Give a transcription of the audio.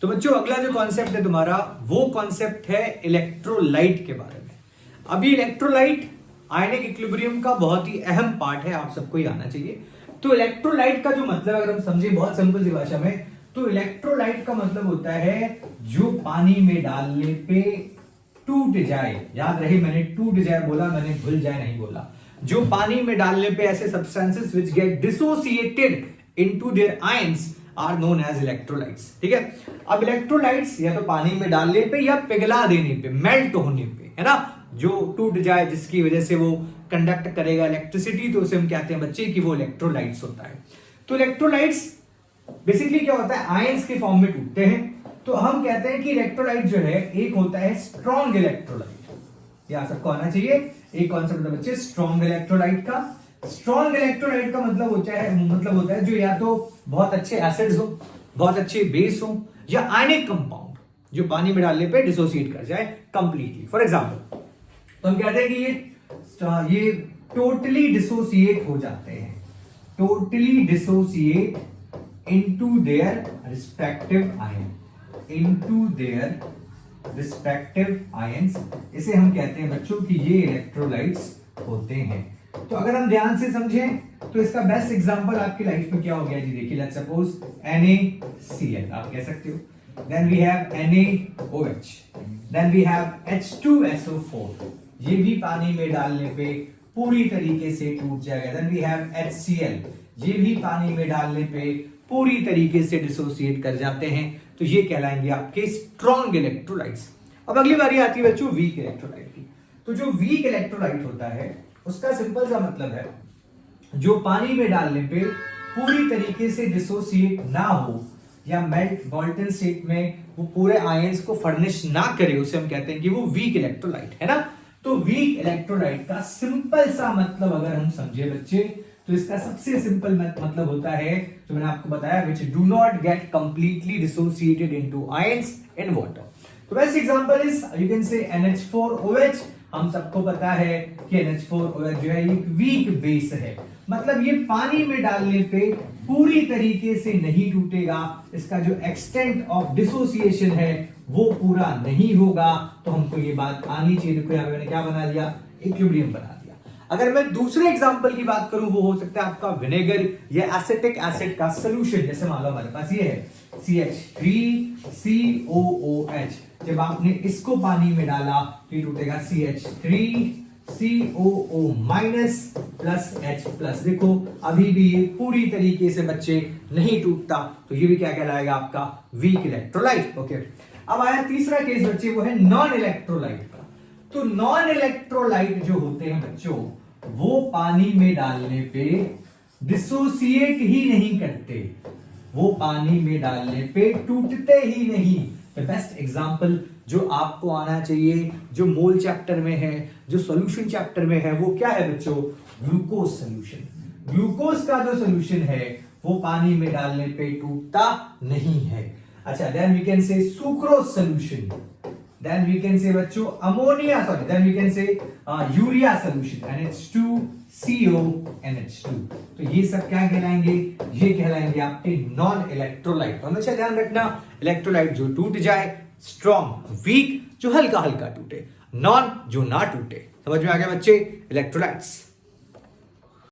तो बच्चों अगला जो कॉन्सेप्ट है तुम्हारा वो कॉन्सेप्ट है इलेक्ट्रोलाइट के बारे में। अभी इलेक्ट्रोलाइट आयनिक इक्विलिब्रियम का बहुत ही अहम पार्ट है, आप सबको ही आना चाहिए। तो इलेक्ट्रोलाइट का जो मतलब अगर हम समझे बहुत सिंपल सी भाषा में, तो इलेक्ट्रोलाइट का मतलब होता है जो पानी में डालने पे टूट जाए। याद रहे मैंने टूट जाए बोला, मैंने भूल जाए नहीं बोला। जो पानी में डालने पे ऐसे substances which get dissociated into their ions are known as electrolytes. ठीक है, अब इलेक्ट्रोलाइट्स या तो पानी में डालने पे या पिघला देने पे, मेल्ट होने पे, है ना, जो टूट जाए जिसकी वजह से वो कंडक्ट करेगा इलेक्ट्रिसिटी, तो उसे हम कहते हैं बच्चे कि वो इलेक्ट्रोलाइट्स होता है। तो इलेक्ट्रोलाइट्स बेसिकली क्या होता है, आयंस के फॉर्म में टूटते हैं। तो हम कहते हैं कि इलेक्ट्रोलाइट जो है एक होता है स्ट्रॉन्ग इलेक्ट्रोलाइट। या सबको आना चाहिए एक कॉन्सेप्ट है बच्चे स्ट्रॉन्ग इलेक्ट्रोलाइट का। स्ट्रॉन्ग इलेक्ट्रोलाइट का मतलब होता है जो या तो बहुत अच्छे एसिड्स हो, बहुत अच्छे बेस हो, या आयनिक कंपाउंड जो पानी में डालने पे डिसोसिएट कर जाए कंप्लीटली। फॉर एग्जांपल तो हम कहते हैं कि ये टोटली डिसोसिएट हो जाते हैं, totally dissociate into their respective ion, into their respective ions. इसे हम कहते हैं बच्चों कि ये इलेक्ट्रोलाइट्स होते हैं। तो अगर हम ध्यान से समझें तो इसका बेस्ट एग्जांपल आपकी लाइफ में क्या हो गया जी, देखिए लेट्स सपोज NaCl आप कह सकते हो, then we have NaOH, then we have H2SO4, ये भी पानी में डालने पे पूरी तरीके से टूट जाएगा। देन वी हैव HCl, ये भी पानी में डालने पे पूरी तरीके से डिसोसिएट कर जाते हैं। तो ये कहलाएंगे आपके स्ट्रॉन्ग इलेक्ट्रोलाइट्स। अब अगली बारी आती है बच्चों वीक इलेक्ट्रोलाइट की। तो जो वीक इलेक्ट्रोलाइट होता है उसका सिंपल सा मतलब है जो पानी में डालने पे पूरी तरीके से डिसोसिएट ना हो या मेल्टन स्टेट में वो पूरे आयंस को फर्निश ना करे, उसे हम कहते हैं कि वो वीक इलेक्ट्रोलाइट है ना। तो वीक इलेक्ट्रोलाइट का सिंपल सा मतलब अगर हम समझे बच्चे तो इसका सबसे सिंपल मतलब होता है जो मैंने आपको बताया, which do not get completely dissociated into ions in water। तो best example is you can say NH4OH। हम सबको पता है कि NH4OH जो है एक वीक बेस है, मतलब ये पानी में डालने पे पूरी तरीके से नहीं टूटेगा, इसका जो एक्सटेंट ऑफ डिसोसिएशन है वो पूरा नहीं होगा। तो हमको ये बात आनी चाहिए। देखो यहां मैंने क्या बना लिया, इक्विलिब्रियम बना दिया। अगर मैं दूसरे एग्जांपल की बात करूं वो हो सकता है आपका विनेगर या एसिटिक एसिड का सॉल्यूशन। जैसे मान लो हमारे पास ये है CH3COOH, जब आपने इसको पानी में डाला तो ये टूटेगा CH3COO प्लस H प्लस। देखो अभी भी ये पूरी तरीके से बच्चे नहीं टूटता, तो ये भी क्या कहलाएगा आपका वीक इलेक्ट्रोलाइट। ओके, अब आया तीसरा केस बच्चे, वो है नॉन इलेक्ट्रोलाइट का। तो नॉन इलेक्ट्रोलाइट जो होते हैं बच्चों वो पानी में डालने पे डिसोसिएट ही नहीं करते, वो पानी में डालने पे टूटते ही नहीं। द बेस्ट एग्जांपल जो आपको आना चाहिए, जो मोल चैप्टर में है, जो सॉल्यूशन चैप्टर में है, वो क्या है बच्चों, ग्लूकोज सॉल्यूशन। ग्लूकोज का जो सॉल्यूशन है वो पानी में डालने पे टूटता नहीं है। अच्छा, then we can say sucrose solution, then we can say बच्चों then we can say urea solution NH2CONH2। तो ये सब क्या कहलाएंगे, ये कहलाएंगे आपके नॉन इलेक्ट्रोलाइट। हमेशा ध्यान रखना, इलेक्ट्रोलाइट जो टूट जाए, स्ट्रॉन्ग, वीक जो हल्का हल्का टूटे, नॉन जो ना टूटे। समझ में आ गया बच्चे इलेक्ट्रोलाइट्स।